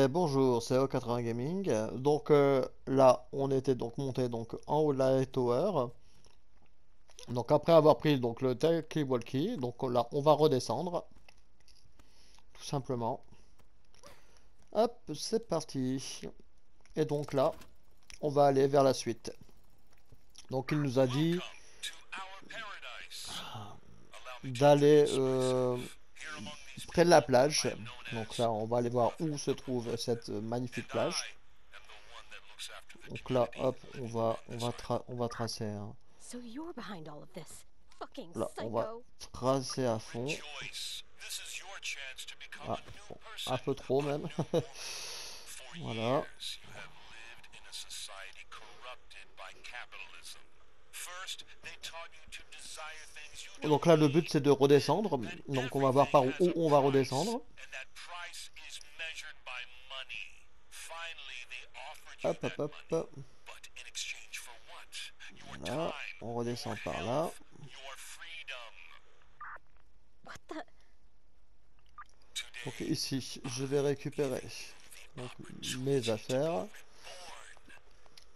Bonjour, c'est O80 Gaming. Là, on était donc monté donc en haut de la tower. Donc après avoir pris donc le talkie-walkie, donc là, on va redescendre, tout simplement. Hop, c'est parti. Et donc là, on va aller vers la suite. Donc il nous a dit d'aller près de la plage. Donc là, on va aller voir où se trouve cette magnifique plage. Donc là, hop, on va tracer, hein. So you're behind all of this. Fucking Là, on va psycho. tracer à fond. Ah, bon, un peu trop même. Voilà. Donc là, le but c'est de redescendre. Donc on va voir par où on va redescendre. Hop, hop, hop. Voilà. On redescend par là. What the? Donc ici, je vais récupérer donc, mes affaires.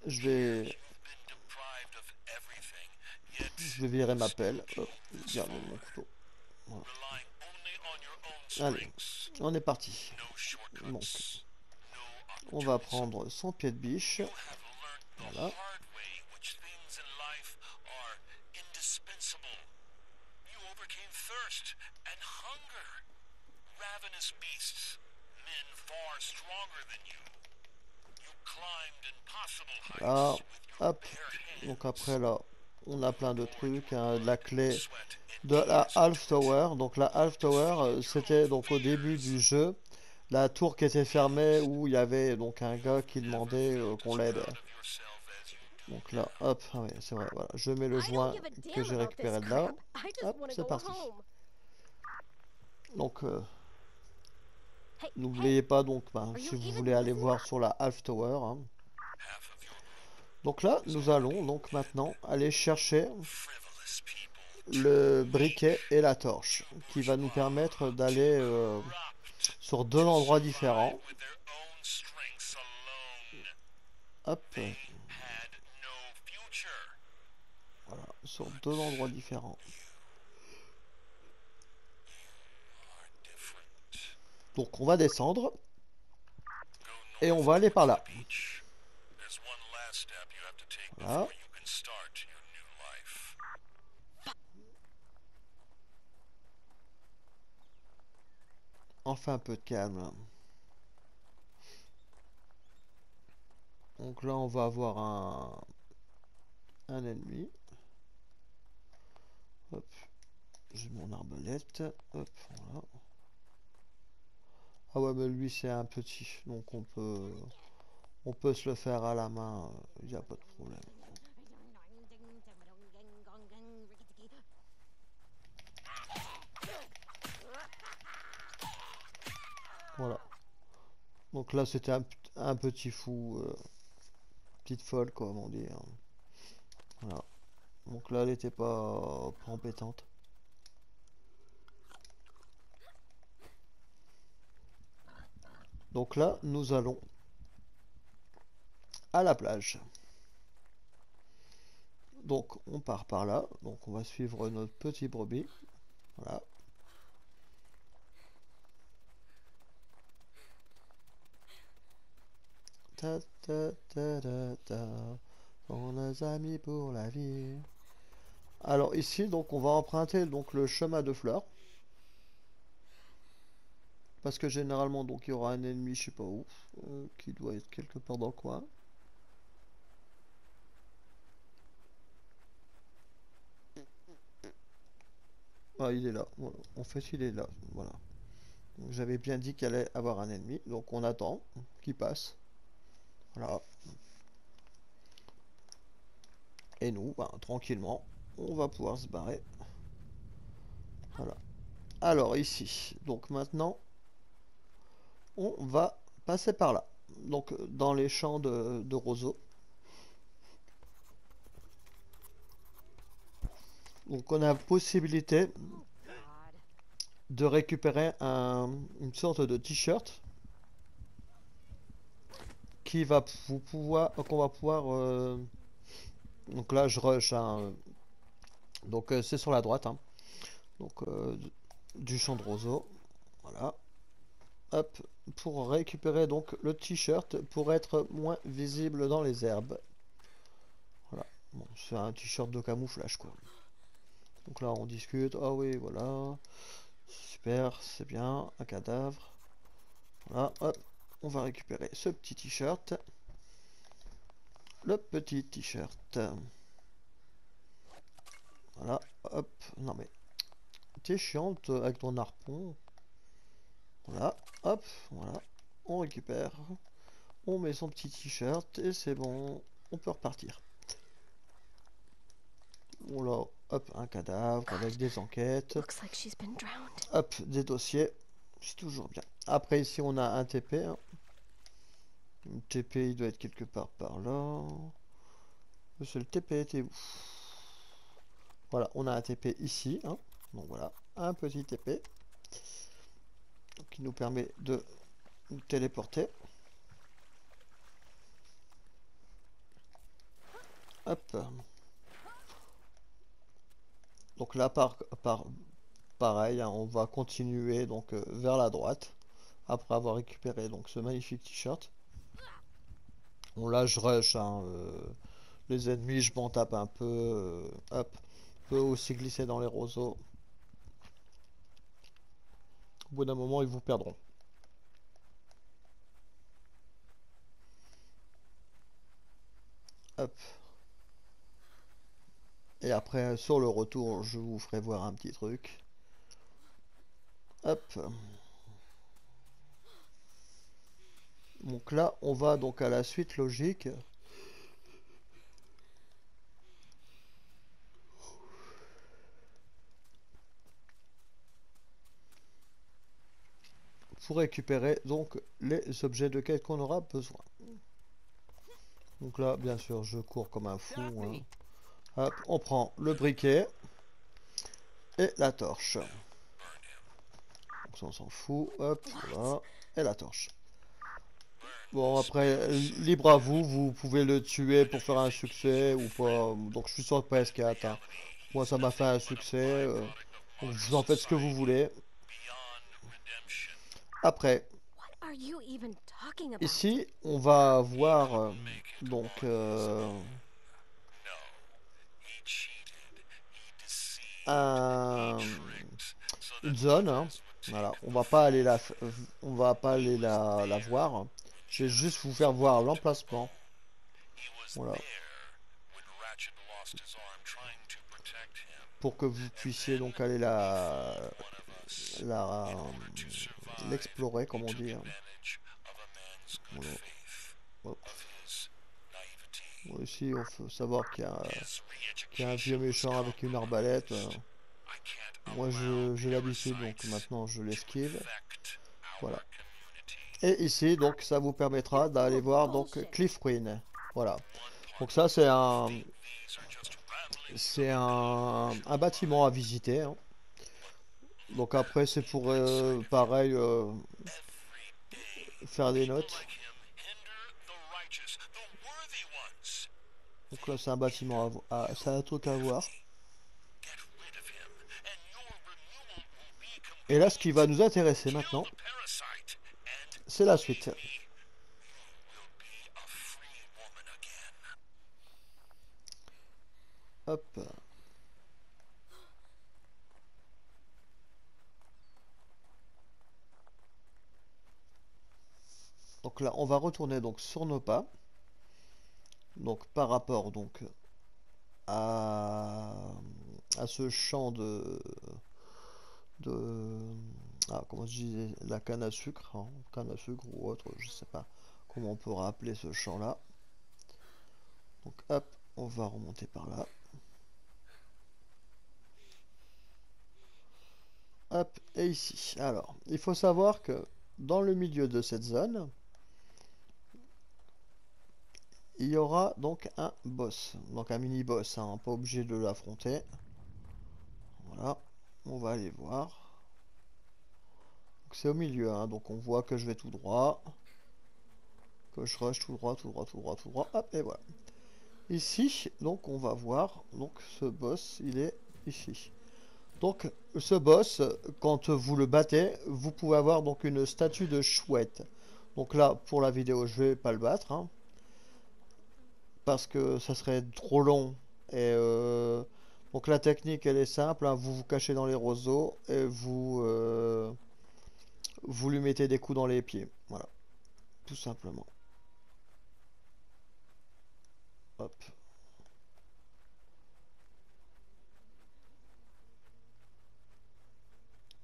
Je vais, je vais virer ma pelle. Hop, garder mon couteau. Voilà. Allez, on est parti. Donc, on va prendre son pied de biche. Voilà. Là, hop. Donc après là, on a plein de trucs, hein, de la clé de la Half Tower. Donc la Half Tower, c'était donc au début du jeu, la tour qui était fermée où il y avait donc un gars qui demandait qu'on l'aide. Donc là, hop, ah ouais, c'est vrai, voilà, je mets le I don't joint give a que damn j'ai about this récupéré de là. crap. I just Hop, want to c'est go parti. home. Donc Hey, hey, n'oubliez pas donc, ben, are you si vous voulez even aller listening? voir sur la Half Tower, hein. Donc là, nous allons donc maintenant aller chercher le briquet et la torche qui va nous permettre d'aller sur deux endroits différents. Hop, voilà, sur deux endroits différents. Donc on va descendre et on va aller par là. Voilà. Enfin un peu de calme. Donc là on va avoir un ennemi. Hop, j'ai mon arbalète. Hop, voilà. Ah ouais mais lui c'est un petit, donc on peut se le faire à la main, il n'y a pas de problème. Voilà. Donc là c'était un petit fou, petite folle comme on dit, hein. Voilà. Donc là elle était pas embêtante. Donc là nous allons à la plage. Donc on part par là, donc on va suivre notre petit brebis. Voilà. Ta ta ta ta ta. On a amis pour la vie. Alors ici donc on va emprunter donc le chemin de fleurs. Parce que généralement donc il y aura un ennemi je sais pas où, qui doit être quelque part dans le coin. Ah il est là, voilà. En fait il est là, voilà. J'avais bien dit qu'il allait avoir un ennemi, donc on attend qu'il passe. Voilà. Et nous, ben, tranquillement, on va pouvoir se barrer. Voilà. Alors ici, donc maintenant, on va passer par là. Donc dans les champs de roseaux. Donc on a la possibilité Oh God. de récupérer une sorte de t-shirt. qui va pouvoir, qu'on va pouvoir. Donc là, je rush. Hein, donc c'est sur la droite. Hein, donc du champ de roseau. Voilà. Hop. Pour récupérer donc le t-shirt pour être moins visible dans les herbes. Voilà. Bon, c'est un t-shirt de camouflage quoi. Donc là, on discute. Ah oui, voilà. Super, c'est bien. Un cadavre. Voilà. Hop. On va récupérer ce petit t-shirt. Le petit t-shirt. Voilà, hop. Non mais, t'es chiante avec ton harpon. Voilà, hop, voilà. On récupère. On met son petit t-shirt et c'est bon. On peut repartir. Voilà, hop, un cadavre avec des enquêtes. Looks like she's been drowned. Hop, des dossiers. C'est toujours bien. Après, ici, on a un TP. Hein. Le TP, il doit être quelque part par là. Le TP était où? Voilà, on a un TP ici. Hein. Donc voilà, un petit TP. Qui nous permet de nous téléporter. Hop. Donc là, pareil, hein, on va continuer donc vers la droite après avoir récupéré donc ce magnifique t-shirt. Bon là, je rush. Hein, les ennemis, je m'en tape un peu. Hop. On peut aussi glisser dans les roseaux. Au bout d'un moment, ils vous perdront. Hop. Et après, sur le retour, je vous ferai voir un petit truc. Hop. Donc là, on va donc à la suite logique. Pour récupérer donc les objets de quête qu'on aura besoin. Donc là, bien sûr, je cours comme un fou. Hein. Hop, on prend le briquet et la torche. Donc ça, on s'en fout. Hop, voilà. Et la torche. Bon, après, libre à vous. Vous pouvez le tuer pour faire un succès ou pas. Donc je suis sur PS4. Hein. Moi, ça m'a fait un succès. Donc vous en faites ce que vous voulez. Après, What are you even talking about? ici, on va voir donc un- une zone. Hein. Voilà, on va pas aller on va pas aller la voir. Je vais juste vous faire voir l'emplacement. Voilà, pour que vous puissiez donc aller la l'explorer comme on dit. Hein. Voilà. Hop. Bon, ici, il faut savoir qu'il y a un vieux méchant avec une arbalète. Moi, j'ai l'habitude, donc maintenant, je l'esquive. Voilà. Et ici, donc, ça vous permettra d'aller voir donc Cliff Ruin. Voilà. Donc ça, c'est un bâtiment à visiter. Hein. Donc après, c'est pour pareil faire des notes. Donc là, c'est un bâtiment c'est un truc à voir. Et là, ce qui va nous intéresser maintenant, c'est la suite. Hop. Donc là, on va retourner donc sur nos pas. Donc par rapport donc à, à ce champ de comment je disais, la canne à sucre, hein, canne à sucre ou autre, je sais pas comment on peut rappeler ce champ là. Donc hop, on va remonter par là. Hop, et ici. Alors, il faut savoir que dans le milieu de cette zone, il y aura donc un boss, donc un mini boss, hein, pas obligé de l'affronter. Voilà, on va aller voir. C'est au milieu, hein, donc on voit que je vais tout droit, que je rush tout droit, tout droit, tout droit, tout droit. Hop, et voilà. Ici, donc on va voir, donc ce boss, il est ici. Donc ce boss, quand vous le battez, vous pouvez avoir donc une statue de chouette. Donc là, pour la vidéo, je vais pas le battre, hein, parce que ça serait trop long. Et donc la technique, elle est simple, hein, vous vous cachez dans les roseaux et vous lui mettez des coups dans les pieds. Voilà, tout simplement. Hop.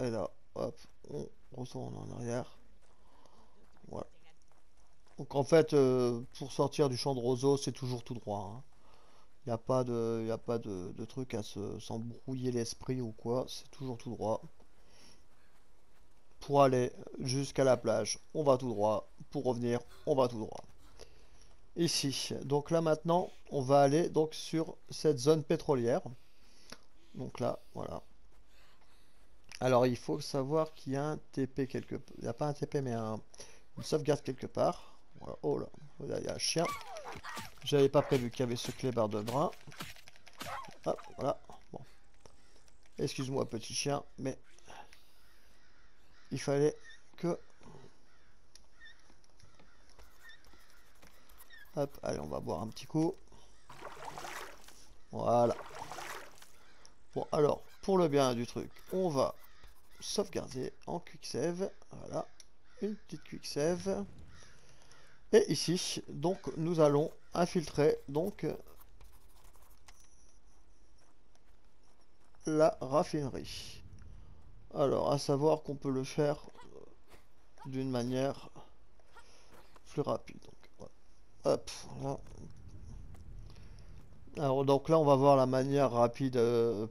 Et là, hop, on retourne en arrière. Voilà. Donc en fait, pour sortir du champ de roseaux, c'est toujours tout droit, hein. Il n'y a pas de truc à s'embrouiller l'esprit ou quoi. C'est toujours tout droit. Pour aller jusqu'à la plage, on va tout droit. Pour revenir, on va tout droit. Ici. Donc là maintenant, on va aller donc sur cette zone pétrolière. Donc là, voilà. Alors il faut savoir qu'il y a un TP quelque part. Il n'y a pas un TP mais une sauvegarde quelque part. Voilà. Oh là, il y a un chien. J'avais pas prévu qu'il y avait ce clébard de brun. Hop, voilà. Bon. Excuse-moi petit chien, mais il fallait que... Hop, allez, on va boire un petit coup. Voilà. Bon, alors, pour le bien du truc, on va sauvegarder en quick save. Voilà, une petite quick save. Et ici, donc, nous allons infiltrer donc la raffinerie. Alors, à savoir qu'on peut le faire d'une manière plus rapide. Donc, voilà. Hop, voilà. Alors, donc là, on va voir la manière rapide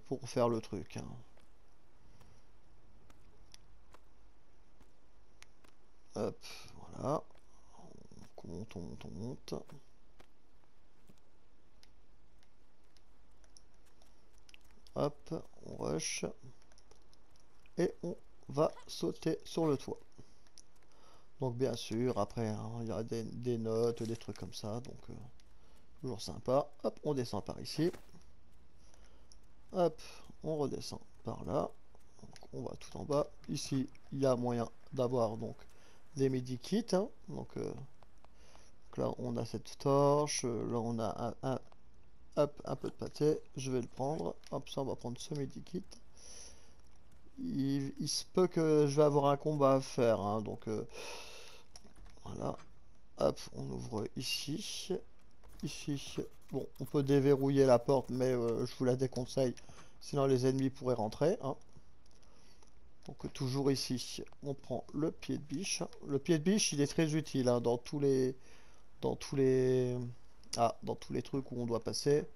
pour faire le truc, hein. Hop, voilà. On monte, on monte, on monte. Hop, on rush. Et on va sauter sur le toit. Donc bien sûr, après, hein, il y a des notes, des trucs comme ça. Donc toujours sympa. Hop, on descend par ici. Hop, on redescend par là. Donc, on va tout en bas. Ici, il y a moyen d'avoir donc des medikits, hein. Donc là, on a cette torche. Là, on a hop, un peu de pâté. Je vais le prendre. Hop, ça, on va prendre ce medikit. Il se peut que je vais avoir un combat à faire, hein, donc voilà. Hop, on ouvre ici. Ici, bon, on peut déverrouiller la porte, mais je vous la déconseille, sinon les ennemis pourraient rentrer, hein. Donc toujours ici, on prend le pied de biche. Le pied de biche, il est très utile, hein, dans tous les, dans tous les, dans tous les trucs où on doit passer.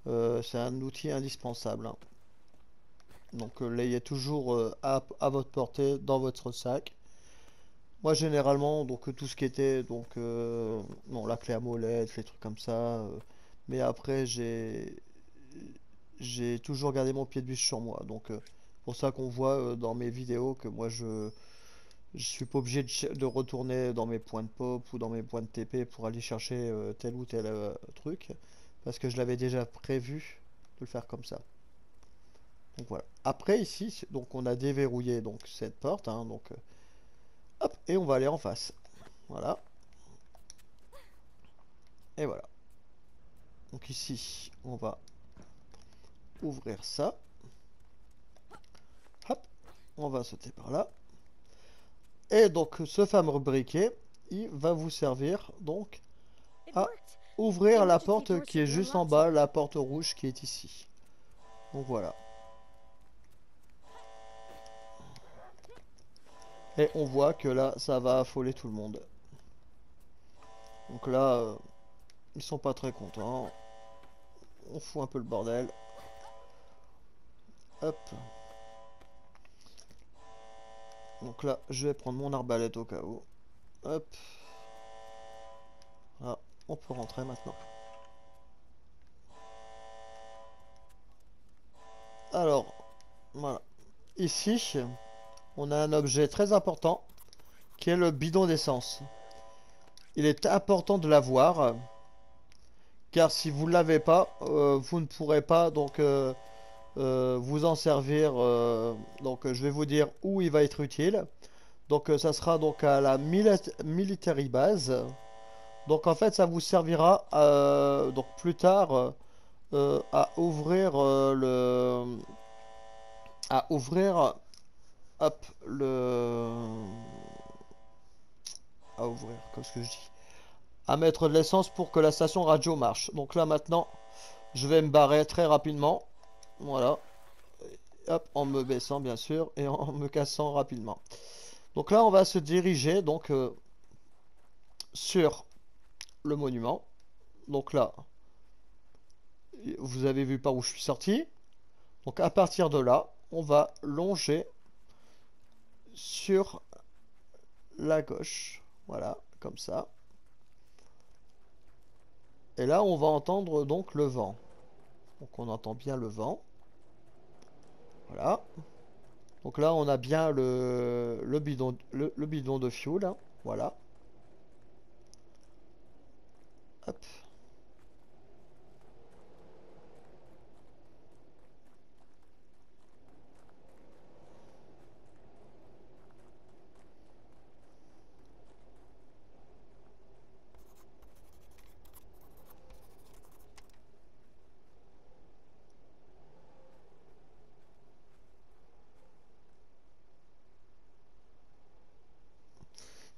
C'est un outil indispensable, hein. Donc l'ayez toujours à votre portée dans votre sac. Moi généralement donc tout ce qui était donc non, la clé à molette, les trucs comme ça, mais après j'ai toujours gardé mon pied de biche sur moi, donc pour ça qu'on voit dans mes vidéos que moi je suis pas obligé de retourner dans mes points de pop ou dans mes points de TP pour aller chercher tel ou tel truc, parce que je l'avais déjà prévu de le faire comme ça. Donc voilà. Après ici, donc on a déverrouillé donc cette porte, hein, donc hop, et on va aller en face. Voilà. Et voilà. Donc ici, on va ouvrir ça. Hop, on va sauter par là. Et donc ce fameux briquet, il va vous servir donc à ouvrir la porte qui est juste en bas, la porte rouge qui est ici. Donc voilà. Et on voit que là, ça va affoler tout le monde. Donc là, ils sont pas très contents. On fout un peu le bordel. Hop. Donc là, je vais prendre mon arbalète au cas où. Hop. Ah, on peut rentrer maintenant. Alors, voilà. Ici, on a un objet très important qui est le bidon d'essence. il est important de l'avoir, car si vous ne l'avez pas, vous ne pourrez pas donc vous en servir. Donc je vais vous dire où il va être utile. Donc ça sera donc à la military base. Donc en fait ça vous servira donc plus tard à ouvrir à ouvrir hop à ouvrir qu'est-ce que je dis, à mettre de l'essence pour que la station radio marche. Donc là maintenant je vais me barrer très rapidement, voilà, hop, en me baissant bien sûr et en me cassant rapidement. Donc là on va se diriger donc sur le monument. Donc là vous avez vu par où je suis sorti. Donc à partir de là on va longer sur la gauche, voilà, comme ça. Et là on va entendre donc le vent. Donc on entend bien le vent, voilà. Donc là on a bien le bidon de fuel, hein, voilà. Hop.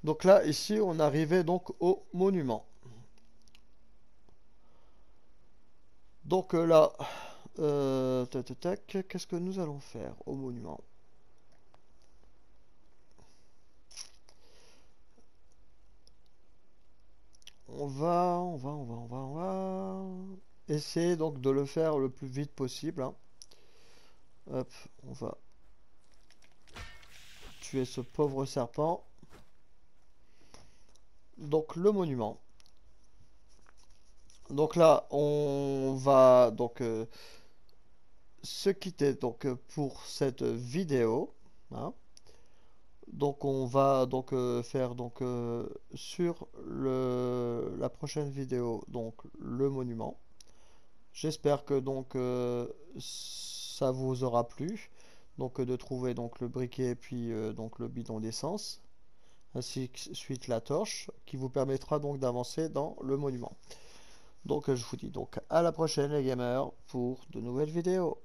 Donc là ici on arrivait donc au monument. Donc là tac, tac, tac, qu'est-ce que nous allons faire au monument? On va essayer donc de le faire le plus vite possible, hein. Hop, on va tuer ce pauvre serpent. Donc le monument. Donc là, on va donc se quitter donc pour cette vidéo, hein. Donc on va donc faire donc sur la prochaine vidéo donc le monument. J'espère que donc ça vous aura plu. Donc de trouver donc le briquet et puis donc le bidon d'essence, ainsi que suite la torche qui vous permettra donc d'avancer dans le monument. Donc je vous dis donc à la prochaine les gamers pour de nouvelles vidéos.